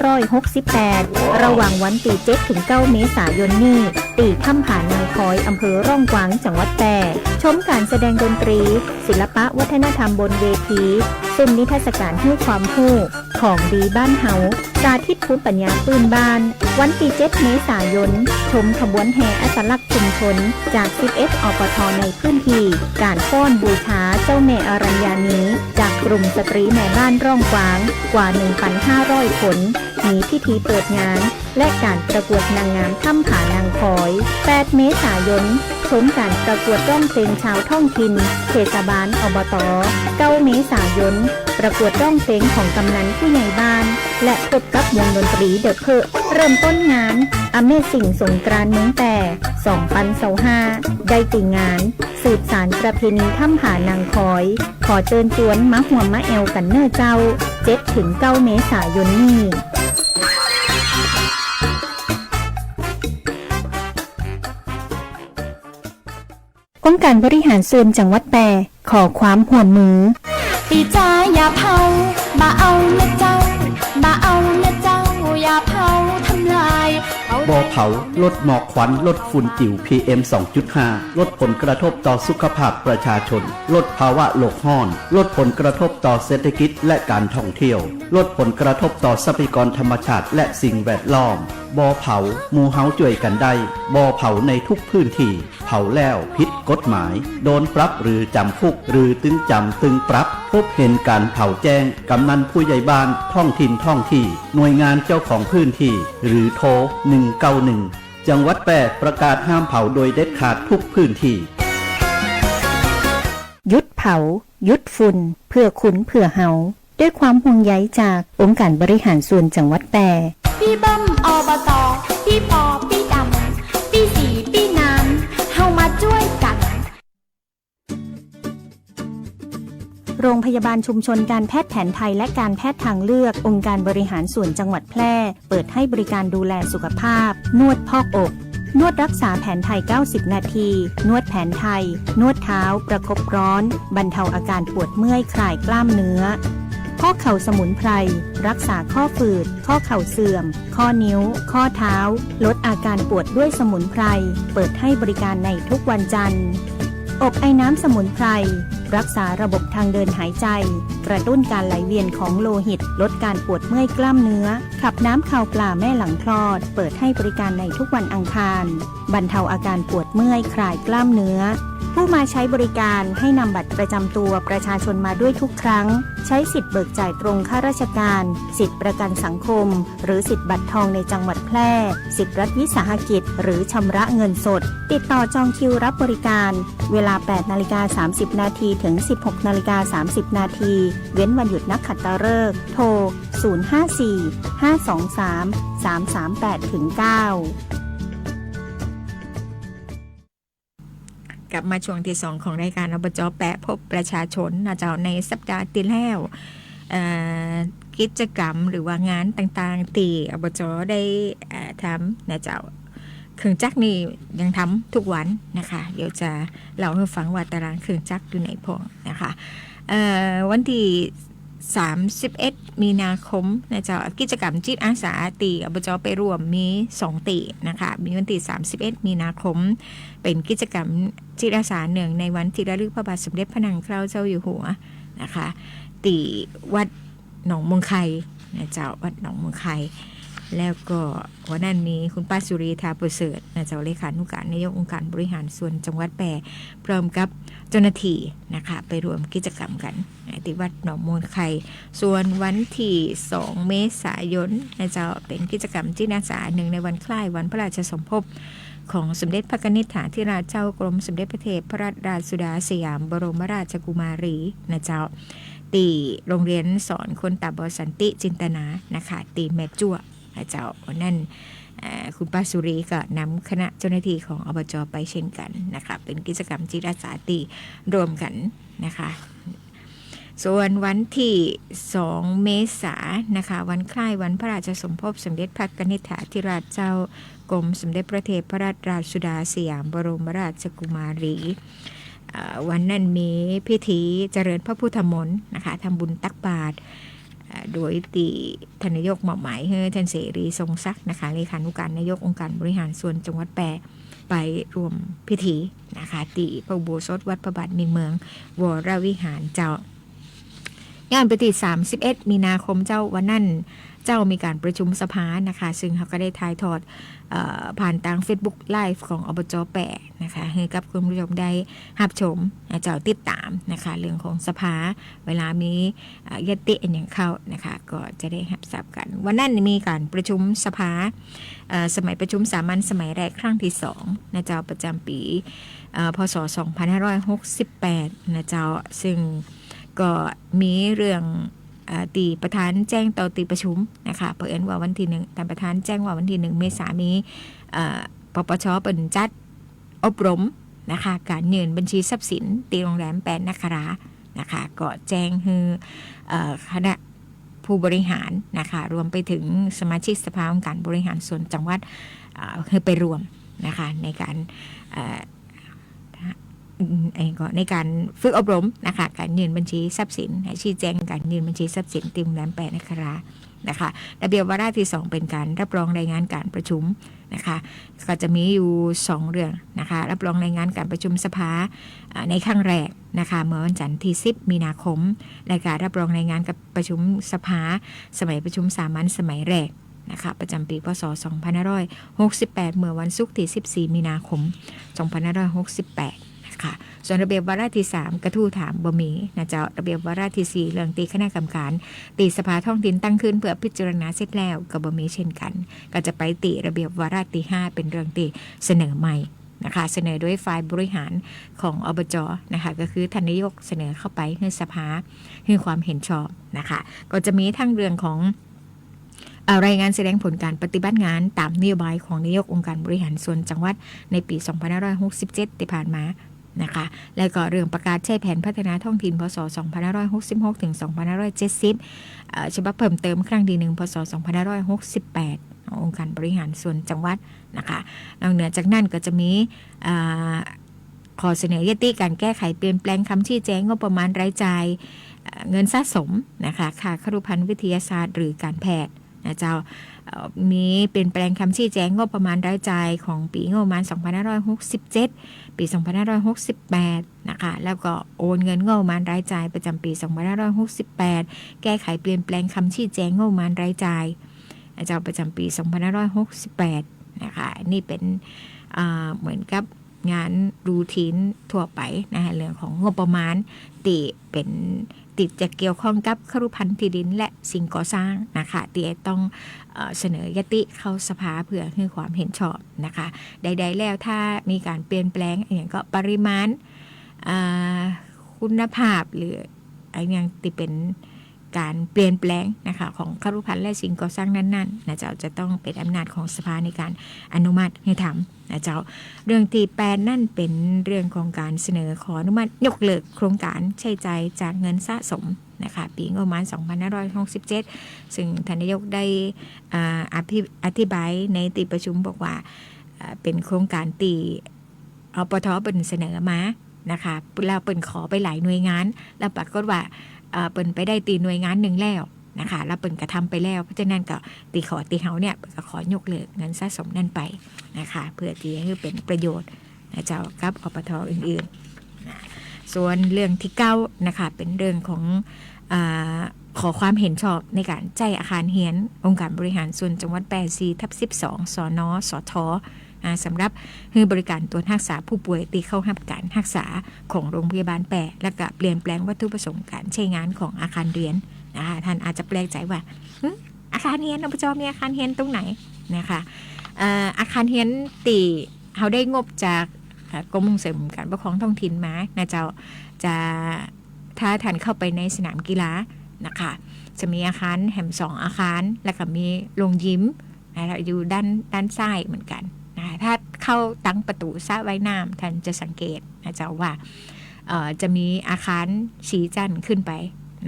2568 ระหว่างวันที่ 7 ถึง 9 เมษายนนี้ตีถ้ำผานางคอยอำเภอร่องกวางจังหวัดแพร่ชมการแสดงดนตรีศิลปะวัฒนธรรมบนเวทีซุ้มนิทรรศการให้ความรู้ของดีบ้านเฮา สาธิตภูมิปัญญาปืนบ้านวันที่7 เมษายนชมขบวนแห่อัตลักษณ์ชุมชนจาก11 อปทในพื้นที่การฟ้อนบูชาเจ้าแม่อรัญญานีจากกลุ่มสตรีแม่บ้านร่องกวางกว่า 1,500 คนมีพิธีเปิดงานและการประกวดนางงามถ้ำผานางคอย8 เมษายนชมการประกวดร้องเพลงชาวท้องถิ่นเทศบาลอบต9 เมษายนประกวดร้องเพลงของกำนันผู้ใหญ่บ้านและพบกับวงดนตรีเดอะเพอเริ่มต้นงาน Amazing สงกรานต์เมืองแต่2025ได้ตีงานสืบสานประเพณีถ้ำผานางคอยขอเชิญชวนมาห่วมมาแอวกันเน้อเจ้า 7-9 เมษายนนี้องค์การบริหารส่วนจังหวัดแปรขอความห่วมมือปีจ้าอย่าเผามาเอานะเจ้ามาเอานะเจ้าอย่าเผาทำลายบ่อเผาลดหมอกควันลดฝุ่นจิ๋ว PM 2.5 ลดผลกระทบต่อสุขภาพประชาชนลดภาวะโลกร้อนลดผลกระทบต่อเศรษฐกิจและการท่องเที่ยวลดผลกระทบต่อทรัพยากรธรรมชาติและสิ่งแวดล้อมบ่อเผาหมู่เฮาช่วยกันได้บ่อเผาในทุกพื้นที่เผาแล้วผิดกฎหมายโดนปรับหรือจำคุกหรือตึงจำตึงปรับพบเห็นการเผาแจ้งกำนันผู้ใหญ่บ้านท้องถิ่นท้องที่หน่วยงานเจ้าของพื้นที่หรือโทร191จังหวัดแปรประกาศห้ามเผาโดยเด็ดขาดทุกพื้นที่หยุดเผาหยุดฝุ่นเพื่อคุณเพื่อเฮาด้วยความห่วงใยจากองค์การบริหารส่วนจังหวัดแปรพี่เบิ้มอบตพี่ปอพี่ดำพี่สีพี่น้ำเฮามาช่วยกันโรงพยาบาลชุมชนการแพทย์แผนไทยและการแพทย์ทางเลือกองค์การบริหารส่วนจังหวัดแพร่เปิดให้บริการดูแลสุขภาพนวดพอกอกนวดรักษาแผนไทย90นาทีนวดแผนไทยนวดเท้าประคบร้อนบรรเทาอาการปวดเมื่อยคลายกล้ามเนื้อข้อเข่าสมุนไพรรักษาข้อฝืดข้อเข่าเสื่อมข้อนิ้วข้อเท้าลดอาการปวดด้วยสมุนไพรเปิดให้บริการในทุกวันจันทร์อบไอน้ำสมุนไพรรักษาระบบทางเดินหายใจกระตุ้นการไหลเวียนของโลหิตลดการปวดเมื่อยกล้ามเนื้อขับน้ำข่าวปลาแม่หลังคลอดเปิดให้บริการในทุกวันอังคารบรรเทาอาการปวดเมื่อยคลายกล้ามเนื้อผู้มาใช้บริการให้นำบัตรประจำตัวประชาชนมาด้วยทุกครั้งใช้สิทธิ์เบิกจ่ายตรงข้าราชการสิทธิ์ประกันสังคมหรือสิทธิ์บัตรทองในจังหวัดแพร่สิทธิรัฐวิสาหกิจหรือชำระเงินสดติดต่อจองคิวรับบริการเวลา 8:30 นาทีถึง 16:30 นาทีเว้นวันหยุดนักขัตฤกษ์โทร 054-523-338-9กลับมาช่วงที่2ของรายการอบจ.แปะพบประชาชนนะเจ้าในสัปดาห์ที่แล้วกิจกรรมหรือว่างานต่างๆที่อบจ.ได้ทำนะเจ้าเครื่องจักรนี่ยังทำทุกวันนะคะเดี๋ยวจะเล่าให้ฟังว่าตารางเครื่องจักรอยู่ไหนพอนะคะวันที่31 มีนาคมนะเจ้ากิจกรรมจิตอาสาตีอบจ.ไปร่วมมี2ตีนะคะมีวันที่31 มีนาคมเป็นกิจกรรมจิตอาสาเนื่องในวันที่ระลึกพระบาทสมเด็จพระนางเกล้าเจ้าอยู่หัวนะคะตีวัดหนองมงไคนะเจ้าวัดหนองมงไคแล้วก็วันนั้นมีคุณป้าสุรีธาประเสริฐนะเจ้าเลขานุการนายกองค์การบริหารส่วนจังหวัดแปรพร้อมกับเจ้าหน้าที่นะคะไปรวมกิจกรรมกันที่วัดหนองมงไคส่วนวันที่2 เมษายนนะเจ้าเป็นกิจกรรมจิตอาสาหนึ่งในวันคล้ายวันพระราชสมภพของสมเด็จพระนิธิถาธิราชเจ้ากรมสมเด็จพระเทพรัตนราชสุดาสยามบรมราชกุมารีนะเจ้าตีโรงเรียนสอนคนตาบอดสันติจินตนานะคะตีแม่จั่วนะเจ้าวันนั้นคุณป้าสุรีก็นำคณะเจ้าหน้าที่ของอบจ.ไปเช่นกันนะคะเป็นกิจกรรมจิตอาสาตีรวมกันนะคะส่วนวันที่2 เมษายนนะคะวันคล้ายวันพระราชสมภพสมเด็จพระนิธิถาธิราชเจ้ากรมสมเด็จพระเทพรัตนราชสุดาสยามบรมราชกุมารีวันนั้นมีพิธีเจริญพระพุทธมนต์นะคะทำบุญตักบาตรโดยตีท่านนายกมอบหมายให้ท่านเสรีทรงศักดิ์นะคะเลขานุการนายกองค์การบริหารส่วนจังหวัดแปรไปรวมพิธีนะคะตีพระอุโบสถวัดพระบาทในเมืองวรวิหารเจ้า ย้อนไปที่31 มีนาคมเจ้าวันนั้นเจ้ามีการประชุมสภานะคะซึ่งเขาก็ได้ถ่ายทอดผ่านทาง Facebook Live ของอบจแปะนะคะให้กับคุณผู้ชมได้รับชมเจ้าติดตามนะคะเรื่องของสภาเวลามียติอันอย่างเข้านะคะก็จะได้รับทราบกันวันนั้นมีการประชุมสภาสมัยประชุมสามัญสมัยแรกครั้งที่2นะเจ้าประจำปีพศ 2568นะเจ้าซึ่งก็มีเรื่องตีประธานแจ้งต่อตีประชุมนะคะเผอิญว่าวันที่1ท่านประธานแจ้งว่าวันที่1 เมษายนมีปปช.เปิดจัดอบรมนะคะการยื่นบัญชีทรัพย์สินตีโรงแรม8 นครานะคะก็แจ้งให้คณะผู้บริหารนะคะรวมไปถึงสมาชิกสภาองค์การบริหารส่วนจังหวัดคือไปรวมนะคะในการในการฝึกอบรมนะคะการยื่นบัญชีทรัพย์สินให้ชี้แจงการยื่นบัญชีทรัพย์สินติมแรม8 นครานะคะระเบียบวาระที่2เป็นการรับรองรายงานการประชุมนะคะก็จะมีอยู่2เรื่องนะคะรับรองรายงานการประชุมสภาในครั้งแรกนะคะเมื่อวันจันทร์ที่10 มีนาคมและการรับรองรายงานกับประชุมสภาสมัยประชุมสามัญสมัยแรกนะคะประจำปีพศ 2568 เมื่อวันศุกร์ที่ 14 มีนาคม 2568ค่ะส่วนระเบียบวาระที่3กระทู้ถามบ่มีนะเจ้าระเบียบวาระที่4เรื่องตีคณะกรรมการตีสภาท้องถิ่นตั้งขึ้นเพื่อพิจารณาเสร็จแล้วก็บ่มีเช่นกันก็จะไปตีระเบียบวาระที่5เป็นเรื่องตีเสนอใหม่นะคะเสนอโดยฝ่ายบริหารของอบจนะคะก็คือท่านนายกเสนอเข้าไปให้สภาให้ความเห็นชอบนะคะก็จะมีทั้งเรื่องของรายงานแสดงผลการปฏิบัติงานตามนโยบายของนายกองค์การบริหารส่วนจังหวัดในปี 2567 ที่ผ่านมานะคะแล้วก็เรื่องประกาศใช้แผนพัฒนาท้องถิ่นพศ 2566 ถึง 2570 ฉบับเพิ่มเติมครั้งที่ 1 พศ 2568 องค์การบริหารส่วนจังหวัดนะคะนอกเหนือจากนั้นก็จะมีขอเสนอยติการแก้ไขเปลี่ยนแปลงคำชี้แจงงบประมาณรายจ่ายเงินสะสมนะคะค่าครุภัณฑ์วิทยาศาสตร์หรือการแพทย์นะเจ้ามีเปลี่ยนแปลงคำชี้แจงงบประมาณรายจ่ายของปีงบประมาณ 2567 ปี 2568 นะคะแล้วก็โอนเงินงบประมาณรายจ่ายประจำปี 2568 แก้ไขเปลี่ยนแปลงคำชี้แจงงบประมาณรายจ่ายเจ้าประจำปี 2568 นะคะนี่เป็นเหมือนกับงานรูทีนทั่วไปนะคะเรื่องของงบประมาณที่เป็นติดจะเกี่ยวข้องกับครุภัณฑ์ที่ดินและสิ่งก่อสร้างนะคะที่ต้องเสนอยติเข้าสภาเพื่อให้ความเห็นชอบนะคะใดๆแล้วถ้ามีการเปลี่ยนแปลงอย่างก็ปริมาณคุณภาพหรืออย่างที่เป็นการเปลี่ยนแปลงนะคะของครุภัณฑ์และสิ่งก่อสร้างนั้นๆนะเจ้าจะต้องเป็นอำนาจของสภาในการอนุมัติให้ทำนะเจ้าเรื่องที่8นั่นเป็นเรื่องของการเสนอขออนุมัติยกเลิกโครงการใช้จ่ายจากเงินสะสมนะคะปีงบประมาณ 2567 ซึ่งท่านนายกได้อธิบายในที่ประชุมบอกว่าเป็นโครงการตีอปทเป็นเสนอมานะคะแล้วเป็นขอไปหลายหน่วยงานแล้วปรากฏว่าเปิ่นไปได้ตีหน่วยงานหนึ่งแล้วนะคะแล้วเปิ่นกระทำไปแล้วเพราะฉะนั้นก็ตีเฮาเนี่ยก็ขอยกเลิกเงินสะสมนั่นไปนะคะเพื่อที่ให้เป็นประโยชน์นะเจ้ากับอปทอื่นๆนะส่วนเรื่องที่9นะคะเป็นเรื่องของขอความเห็นชอบในการจ่ายอาคารเฮียนองค์การบริหารส่วนจังหวัด84/12 สน.สท.สำหรับให้บริการตรวจรักษาผู้ป่วยที่เข้ารับการรักษาของโรงพยาบาลแปะและก็เปลี่ยนแปลงวัตถุประสงค์การใช้งานของอาคารเรียนนะคะท่านอาจจะแปลกใจว่าอาคารเรียนอบจ.มีอาคารเรียนตรงไหนนะคะอาคารเรียนที่เขาได้งบจากกรมส่งเสริมการปกครองท้องถิ่นมานะเจ้าจะถ้าท่านเข้าไปในสนามกีฬานะคะจะมีอาคารแห่ม2อาคารแล้วก็มีโรงยิมนะอยู่ด้านซ้ายเหมือนกันถ้าเข้าตั้งประตูสระว่ายน้ำท่านจะสังเกตนะเจ้าว่าจะมีอาคารสีจันทร์ขึ้นไป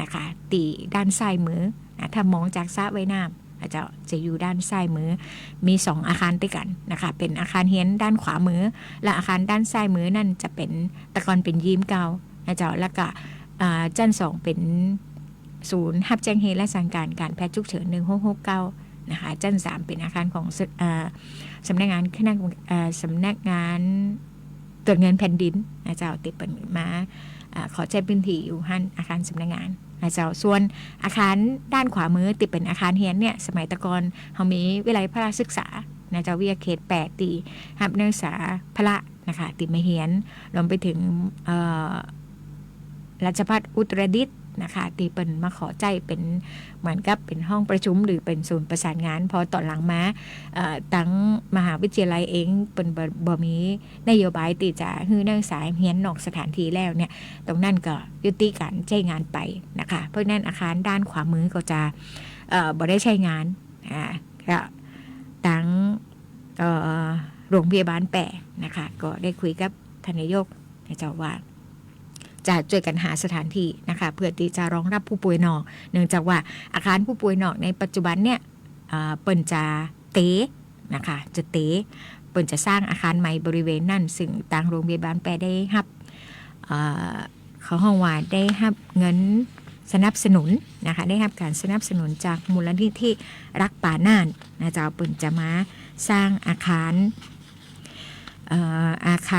นะคะตีด้านซ้ายมือนะถ้ามองจากสระว่ายน้ำจะอยู่ด้านซ้ายมือมี2อาคารด้วยกันนะคะเป็นอาคารเฮียนด้านขวามือและอาคารด้านซ้ายมือนั่นจะเป็นตะกอนเป็นยิมเก่านะเจ้าแล้วก็ชั้น2เป็นศูนย์รับแจ้งเหตุและสั่งการแพทย์ฉุกเฉิน1669นะคะชั้น3เป็นอาคารของสำนักงานสำนักงานตรวจเงินแผ่นดินนะเจ้าติดเป็นมา ขอใช้พื้นที่อยู่หันอาคารสำนักงานนะเจ้าส่วนอาคารด้านขวามือติดเป็นอาคารเฮียนเนี่ยสมัยตะกอนเขามีวิไลพระราชศึกษานะเจ้าวิทยาเขต8ตีหับนักศึกษาพระนะคะติดมาเฮียนรวมไปถึงราชภัฏอุตรดิตถ์นะคะตีเป็นมาขอใจเป็นเหมือนกับเป็นห้องประชุมหรือเป็นศูนย์ประสานงานพอต่อหลังมาตั้งมหาวิทยาลัยเองเป็นบ่มีนโยบายตีจะฮื้อนักศึกษาเฮียนนอกสถานที่แล้วเนี่ยตรงนั้นก็ยุติการใช้งานไปนะคะเพราะนั้นอาคารด้านขวามือก็จะบ่ได้ใช้งานก็ตั้งโรงพยาบาลแปะนะคะก็ได้คุยกับทานนายกเจ้าว่าจะช่วยกันหาสถานที่นะคะเพื่อที่จะรองรับผู้ป่วยนอกเนื่องจากว่าอาคารผู้ป่วยนอกในปัจจุบันเนี่ยเปิ่นจะเตะนะคะจะเตะเปิ่นจะสร้างอาคารใหม่บริเวณนั่นซึ่งทางโรงพยาบาลแปได้รับเขาห้องว่าได้รับเงินสนับสนุนนะคะได้รับการสนับสนุนจากมูลนิธิรักป่าน่านนะเจ้าเปิ่นจะมาสร้างอาคา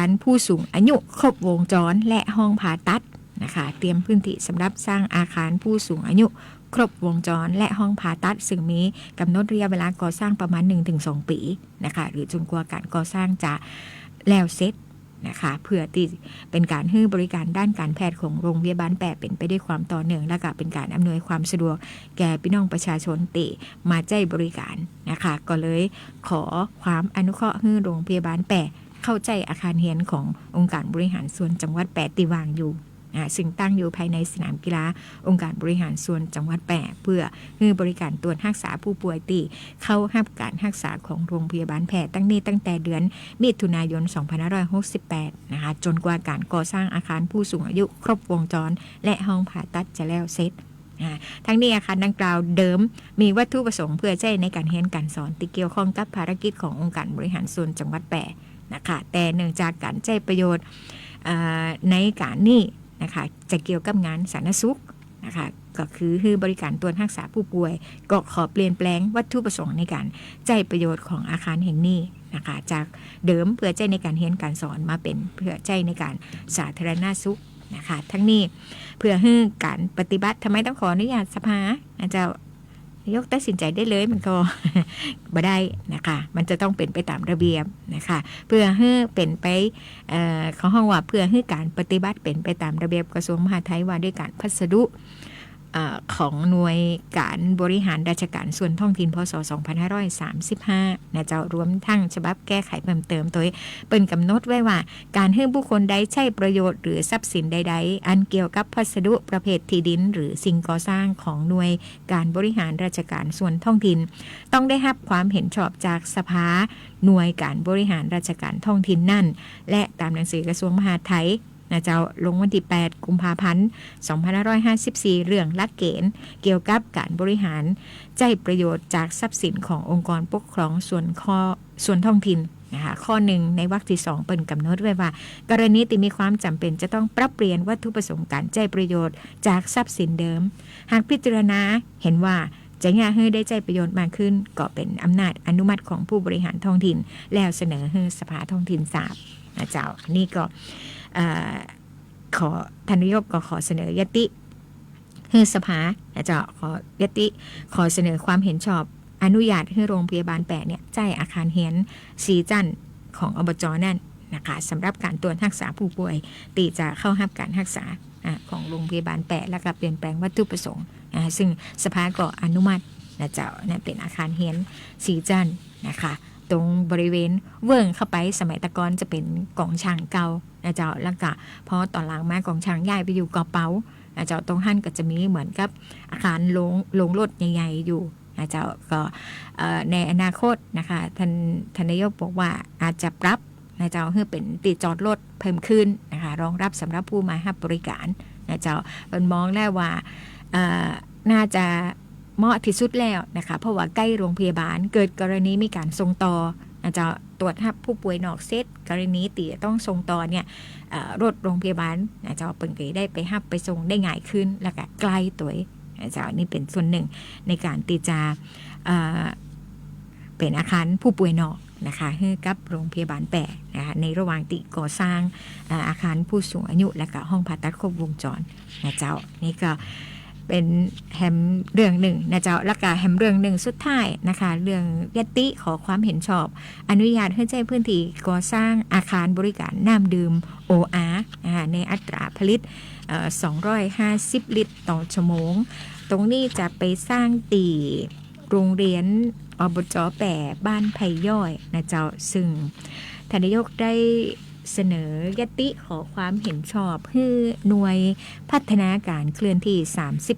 รผู้สูงอายุครบวงจรและห้องผ่าตัดนะคะเตรียมพื้นที่สำหรับสร้างอาคารผู้สูงอายุครบวงจรและห้องผ่าตัดซึ่งมีกำหนดระยะเวลาก่อสร้างประมาณ 1-2 ปีนะคะหรือจนกว่าการก่อสร้างจะแล้วเสร็จนะคะเพื่อที่เป็นการให้บริการด้านการแพทย์ของโรงพยาบาลแปะเป็นไปด้วยความต่อเนื่องและก็เป็นการอำนวยความสะดวกแก่พี่น้องประชาชนที่มาใช้บริการนะคะก็เลยขอความอนุเคราะห์ให้โรงพยาบาลแปะเข้าใจอาคารเรียนขององค์การบริหารส่วนจังหวัดแปะที่วางอยู่ซึ่งตั้งอยู่ภายในสนามกีฬาองค์การบริหารส่วนจังหวัดแปะเพื่อให้บริการตรวจรักษาผู้ป่วยที่เข้ารับการรักษาของโรงพยาบาลแพทย์ตั้งแต่เดือนมิถุนายน 2568 นะคะจนกว่าการก่อสร้างอาคารผู้สูงอายุครบวงจรและห้องผ่าตัดจะแล้วเสร็จทั้งนี้อาคารดังกล่าวเดิมมีวัตถุประสงค์เพื่อใช้ในการเรียนการสอนที่เกี่ยวข้องกับภารกิจขององค์การบริหารส่วนจังหวัดแปะนะคะแต่เนื่องจากการใช้ประโยชน์ในการนี้นะคะจะเกี่ยวกับงานสาธารณสุขนะคะก็คือบริการตรวจรักษาผู้ป่วยก็ขอเปลี่ยนแปลงวัตถุประสงค์ในการใช้ประโยชน์ของอาคารแห่งนี้นะคะจากเดิมเพื่อใช้ในการเรียนการสอนมาเป็นเพื่อใช้ในการสาธารณสุขนะคะทั้งนี้เพื่อให้การปฏิบัติทำไมต้องขออนุญาตสภาอาจารย์ยกตัดสินใจได้เลยมันก็ บ่ได้นะคะมันจะต้องเป็นไปตามระเบียบนะคะเพื่อให้เป็นไปเขาห้องว่าเพื่อให้การปฏิบัติเป็นไปตามระเบียบกระทรวงมหาดไทยว่าด้วยการพัสดุของหน่วยการบริหารราชการส่วนท้องถิ่นพ.ศ. 2535นะเจ้ารวมทั้งฉบับแก้ไขเพิ่มเติมโดยเป็นกำหนดไว้ว่าการให้บุคคลใดใช้ประโยชน์หรือทรัพย์สินใดๆอันเกี่ยวกับพัสดุประเภทที่ดินหรือสิ่งก่อสร้างของหน่วยการบริหารราชการส่วนท้องถิ่นต้องได้รับความเห็นชอบจากสภาหน่วยการบริหารราชการท้องถิ่นนั่นและตามหนังสือกระทรวงมหาดไทยนะเจ้าลงวันที่ 8 กุมภาพันธ์ 2554 เรื่องหลักเกณฑ์เกี่ยวกับการบริหารใช้ประโยชน์จากทรัพย์สินขององค์กรปกครองส่วนท้องถิ่นนะคะข้อหนึ่งในวรรคที่ 2 เป็นกำหนดไว้ว่ากรณีที่มีความจำเป็นจะต้องปรับเปลี่ยนวัตถุประสงค์การใช้ประโยชน์จากทรัพย์สินเดิมหากพิจารณาเห็นว่าจะง่ายให้ได้ใช้ประโยชน์มากขึ้นก็เป็นอำนาจอนุมัติของผู้บริหารท้องถิ่นแล้วเสนอให้สภาท้องถิ่นทราบนะเจ้าอันนี้ก็ขอท่านนายกก็ขอเสนอยติให้สภาจะขอยติขอเสนอความเห็นชอบอนุญาตให้โรงพยาบาลแปะเนี่ยจ่ายอาคารเฮียนสีจันของอบจ.นั่นนะคะสำหรับการตรวจรักษาผู้ป่วยตีจะเข้ารับการรักษาของโรงพยาบาลแปะและก็เปลี่ยนแปลงวัตถุประสงค์ซึ่งสภาก็อนุมัตินะเจ้านั่นเป็นอาคารเฮียนสีจันนะคะตรงบริเวณเวิ้งเข้าไปสมัยตะกอนจะเป็นกองช่างเก่านะเจ้าแล้วก็พอตอนหลังมากองช่างย้ายไปอยู่กอเปานะเจ้าตรงหันก็จะมีเหมือนกับอาคารโรงรถใหญ่ๆอยู่นะเจ้าก็ในอนาคตนะคะท่านนายกบอกว่าอาจจะปรับนะเจ้าให้เป็นติดจอดรถเพิ่มขึ้นนะคะรองรับสำหรับผู้มาให้บริการนะเจ้าเป็นมองแล้วว่าน่าจะเหมาะที่สุดแล้วนะคะเพราะว่าใกล้โรงพยาบาลเกิดกรณีมีการส่งต่ออาจจะตรวจรับผู้ป่วยนอกเซตกรณีตีต้องส่งต่อเนี่ยรถโรงพยาบาลอาจจะเปิดก็ได้ไปรับไปส่งได้ง่ายขึ้นแล้วก็ใกล้ตัวอาจจะนี่เป็นส่วนหนึ่งในการตีจะเป็นอาคารผู้ป่วยนอก นะคะให้กับโรงพยาบาลแปะนะคะในระหว่างติก่อสร้างอาคารผู้สูงอายุและก็ห้องผ่าตัดครบวงจรนะเจ้านี่ก็เป็นแฮมเรื่องหนึ่งนะเจ้าแล้วก็แฮมเรื่องหนึ่งสุดท้ายนะคะเรื่องยติขอความเห็นชอบอนุญาตให้ใช้พื้นที่ก่อสร้างอาคารบริการน้ำดื่ม OR นะคะในอัตราผลิต250 ลิตรต่อชั่วโมงตรงนี้จะไปสร้างตีโรงเรียนอบจ.แปะบ้านไผ่ย่อยนะเจ้าซึ่งท่านนายกได้เสนอยติขอความเห็นชอบให้หน่วยพัฒนาการเคลื่อนที่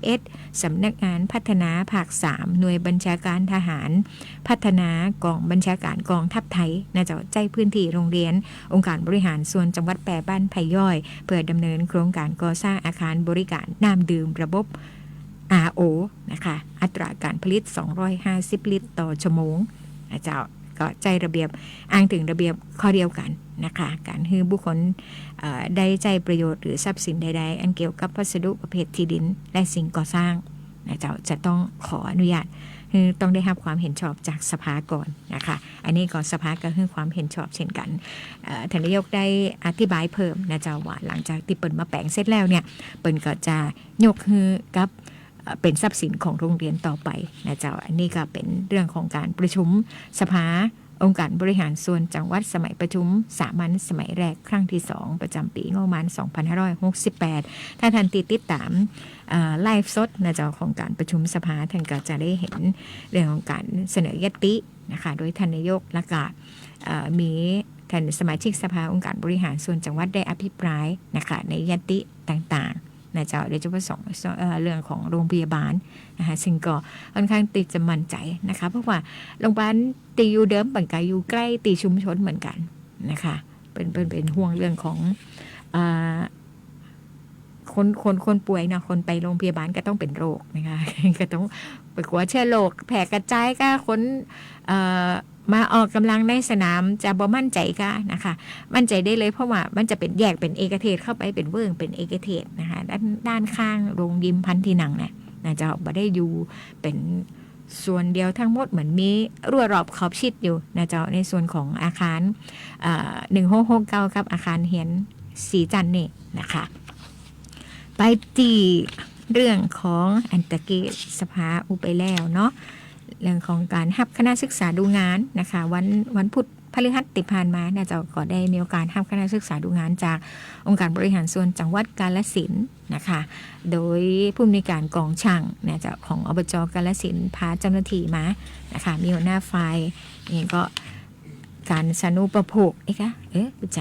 31สำนักงานพัฒนาภาค3หน่วยบัญชาการทหารพัฒนากองบัญชาการกองทัพไทยนะเจ้าใจพื้นที่โรงเรียนองค์การบริหารส่วนจังหวัดแปะบ้านไผ่ย่อยเพื่อดำเนินโครงการก่อสร้างอาคารบริการน้ำดื่มระบบRO นะคะอัตราการผลิต250 ลิตรต่อชั่วโมงนะเจ้าก็ใจระเบียบอ้างถึงระเบียบข้อเดียวกันนะคะการให้บุคคลได้ใจประโยชน์หรือทรัพย์สินใดๆอันเกี่ยวกับพัสดุประเภทที่ดินและสิ่งก่อสร้างนะเจ้าจะต้องขออนุญาตคือต้องได้รับความเห็นชอบจากสภาก่อนนะคะอันนี้ก่อนสภาก็ให้ความเห็นชอบเช่นกันท่านนายกได้อธิบายเพิ่มนะเจ้าว่าหลังจากที่เปิดมาแปลงเสร็จแล้วเนี่ยเปิดก็จะยกฮือกับเป็นทรัพย์สินของโรงเรียนต่อไปนะเจ้าอันนี้ก็เป็นเรื่องของการประชุมสภาองค์การบริหารส่วนจังหวัดสมัยประชุมสามัญสมัยแรกครั้งที่2ประจำปีงบประมาณ2568ถ้าท่านติดตามไลฟ์สดนะเจ้าของการประชุมสภาท่านก็จะได้เห็นเรื่องของการเสนอยตินะคะโดยท่านนายกและก็มีท่านสมาชิกสภาองค์การบริหารส่วนจังหวัดได้อภิปรายนะคะในยติต่างๆนะเจ้าโดยเฉพาะเรื่องของโรงพยาบาลนะคะซึ่งก็ค่อนข้างตีจะมั่นใจนะคะเพราะว่าโรงพยาบาลตีอยู่เดิมปังกายอยู่ใกล้ตีชุมชนเหมือนกันนะคะเป็นห่วงเรื่องของคนป่วยนะคนไปโรงพยาบาลก็ต้องเป็นโรคนะคะก็ต้องไปกลัวเชื้อโรคแผ่กระจายก็คนมาออกกำลังในสนามจะบ่มั่นใจก็นะคะมั่นใจได้เลยเพราะว่ามันจะเป็นแยกเป็นเอกเทศเข้าไปเป็นเวิ้งเป็นเอกเทศนะคะด้านข้างโรงยิมพันที่หนังเนี่ยนะจะบ่ได้อยู่เป็นส่วนเดียวทั้งหมดเหมือนมีรั้วรอบขอบชิดอยู่นะเจ้าในส่วนของอาคาร1669กับอาคารเฮียนสีจันทร์นี่นะคะไปตีเรื่องของอันตะเกตสภาอุไปแล้วเนาะเรื่องของการรับคณะศึกษาดูงานนะคะวันพุธพฤหัสที่ผ่านมาเนี่ยเจ้าก็ได้มีโอกาสรับคณะศึกษาดูงานจากองค์การบริหารส่วนจังหวัดกาฬสินธุ์นะคะโดยผู้อำนวยการกองช่างเนี่ยเจ้าของอบจ.กาฬสินธุ์พาเจ้าหน้าที่มานะคะมีหัวหน้าฝ่ายนี่ก็การสาธารณูปโภคเข้าใจ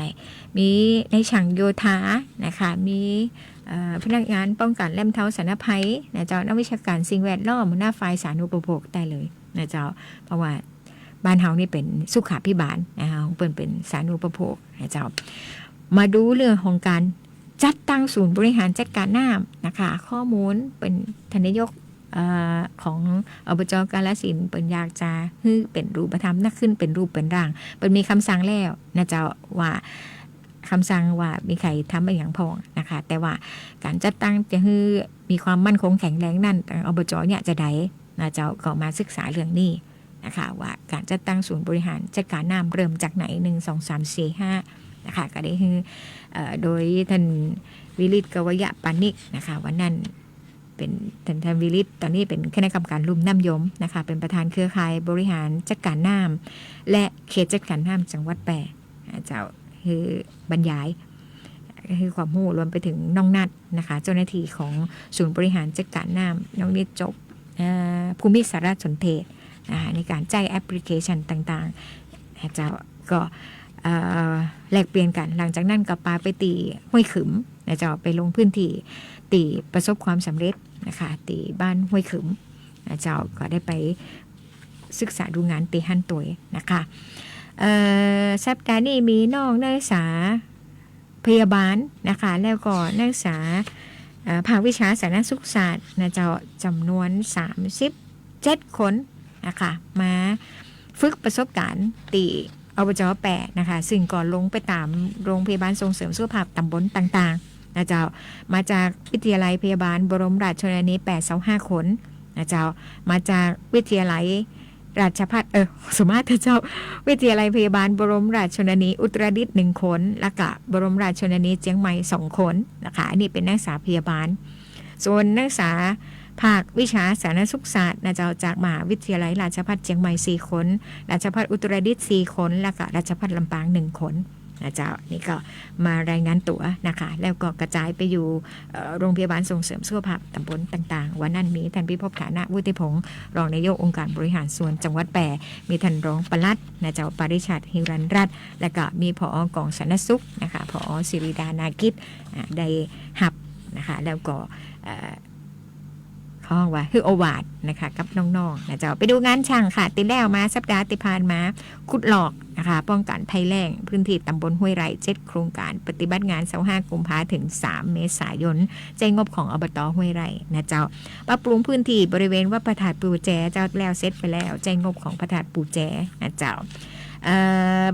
มีในช่างโยธานะคะมีพนักงานป้องกันและบรรเทาสาธารณภัยนะเจ้านักวิชาการสิ่งแวดล้อมหัวหน้าฝ่ายสาธารณูปโภคได้เลยนะเจ้าเพราะว่าบ้านเฮานี่เป็นสุขาภิบาลนะคะเป็นสาธารณูปโภคนะเจ้ามาดูเรื่องของการจัดตั้งศูนย์บริหารจัดการน้ำนะคะข้อมูลเป็นท่านนายกของอบจ.กาฬสินธุ์เป็นอยากจะให้เป็นรูปธรรมนักขึ้นเป็นรูปเป็นร่างเป็นมีคำสั่งแล้วนะเจ้าว่าคำสั่งว่ามีใครทำไปอย่างพองนะคะแต่ว่าการจัดตั้งจะให้มีความมั่นคงแข็งแรงนั่นอบจ.เนี่ยจะได้นะเจ้าก็มาศึกษาเรื่องนี้นะคะว่าการจัดตั้งศูนย์บริหารจัดการน้ำเริ่มจากไหน1 2 3 4 5นะคะก็ได้ให้โดยท่านวิริตกวยะปานิกนะคะวันนั้นเป็นท่านวิริตตอนนี้เป็นคณะกรรมการลุ่มน้ำยมนะคะเป็นประธานเครือข่ายบริหารจัดการน้ำและเขตจัดการน้ำจังหวัดแปะเจ้าคือบรรยายคือความรู้รวมไปถึงน้องนัดนะคะเจ้าหน้าที่ของศูนย์บริหารจัดการน้ำน้องนิดจบภูมิสารสนเทศในการจ่ายแอปพลิเคชันต่างๆเจ้าก็แลกเปลี่ยนกันหลังจากนั้นก็ปาไปตีห้วยขึมนะเจ้าไปลงพื้นที่ตีประสบความสำเร็จนะคะตีบ้านห้วยขึมนะเจ้าก็ได้ไปศึกษาดูงานตีฮั่นตัวนะคะสัปดาห์นี้มีน้องนักศึกษาพยาบาลนะคะแล้วก็นักศึกษาภาควิชาสาธารณสุขศาสตร์นะเจ้าจำนวน37 คนนะคะมาฝึกประสบการณ์ตีอบจ.แปะนะคะซึ่งก่อนลงไปตามโรงพยาบาลส่งเสริมสุขภาพตำบลต่างๆนะเจ้ามาจากวิทยาลัยพยาบาลบรมราชชนนี825 คนนะเจ้ามาจากวิทยาลัย ราชภัฏสมมาตรเจ้าวิทยาลัยพยาบาลบรมราชชนนีอุตรดิตถ์1 คนแล้วก็บรมราชชนนีเชียงใหม่2 คนนะคะอันนี้เป็นนักศึกษาพยาบาลส่วนนักศึกษาภาควิชาสาธารณสุขศาสตร์นะเจ้าจากมหาวิทยาลัยราชภัฏเชียงใหม่4 คนราชภัฏอุตรดิตถ์4 คนแล้วก็ราชภัฏลำปาง1 คนนะเจ้านี่ก็มารายงานตัวนะคะแล้วก็กระจายไปอยู่โรงพยาบาลส่งเสริมสุขภาพตำบลต่างๆวันนั้นมีท่านพิภพฐานะวุฒิพงศ์รองนายกองค์การบริหารส่วนจังหวัดแปรมีท่านรองปลัดนะเจ้าปริชาติฮิรันรัตน์และก็มีผอกองสาธารณสุขนะคะผอศิริดานากิจได้หับนะคะแล้วก็ห้องว่าคือโอวาดนะคะกับน้องๆนะเจ้าไปดูงานช่างค่ะติดแล้วมาสัปดาห์ที่ผ่านมาขุดหลอกนะคะป้องกันภัยแล้งพื้นที่ตำบลห้วยไร่7 โครงการปฏิบัติงาน25 กุมภาพันธ์ถึง3 เมษายนใจงบของอบตห้วยไร่นะเจ้าปรับปรุงพื้นที่บริเวณวัดพระธาตุปูแจเจ้าแล้วเสร็จไปแล้วใจงบของพระธาตุปูแจนะเจ้า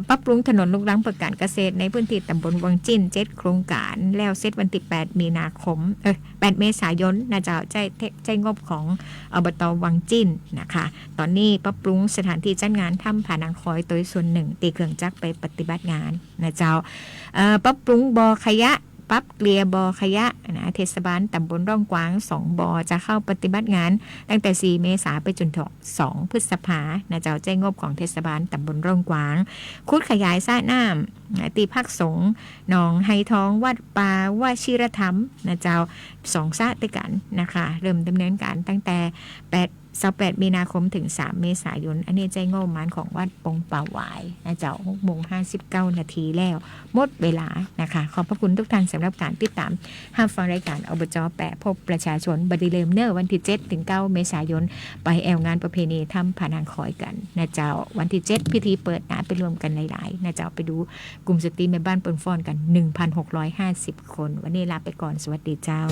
ปรับปรุงถนนลูกรังเพื่อการเกษตรในพื้นที่ตำบลวังจิ้น7 โครงการแล้วเสร็จวันที่8 มีนาคม8 เมษายนนะเจ้าใจงบของอบตวังจิ้นนะคะตอนนี้ปรับปรุงสถานที่จัดงานถ้ำผานังคอยตัวส่วนหนึ่งตีเครื่องจักรไปปฏิบัติงานนะเจ้าปรับปรุงบ่อขยะปรับเกลียบ่อขยะนะเทศบาลตำบลร่องกวาง2 บ่อจะเข้าปฏิบัติงานตั้งแต่4 เมษายนไปจนถึง2 พฤษภานะเจ้าใจงบของเทศบาลตำบลร่องกวางขุดขยายสระน้ำตีพักสงหนองไฮทองวัดป่าวชิรธรรมนะเจ้า2 สระด้วยกันนะคะเริ่มดำเนินการตั้งแต่28 มีนาคมถึง3 เมษายนอันนี้ใจงบมันของวัดปงป่าหวายนะเจ้า6:59 นาทีแล้วหมดเวลานะคะขอบพระคุณทุกท่านสำหรับการติดตามรับฟังรายการอบจ.แปะพบประชาชนบดีเลิมเนอร์วันที่7 ถึง 9 เมษายนไปแอลงานประเพณีทำผานังคอยกันนะเจ้าวันที่7พิธีเปิดไปรวมกันหลายๆนะเจ้าไปดูกลุ่มสตรีแม่บ้านปนฟ้อนกัน 1,650 คนวันนี้ลาไปก่อนสวัสดีเจ้า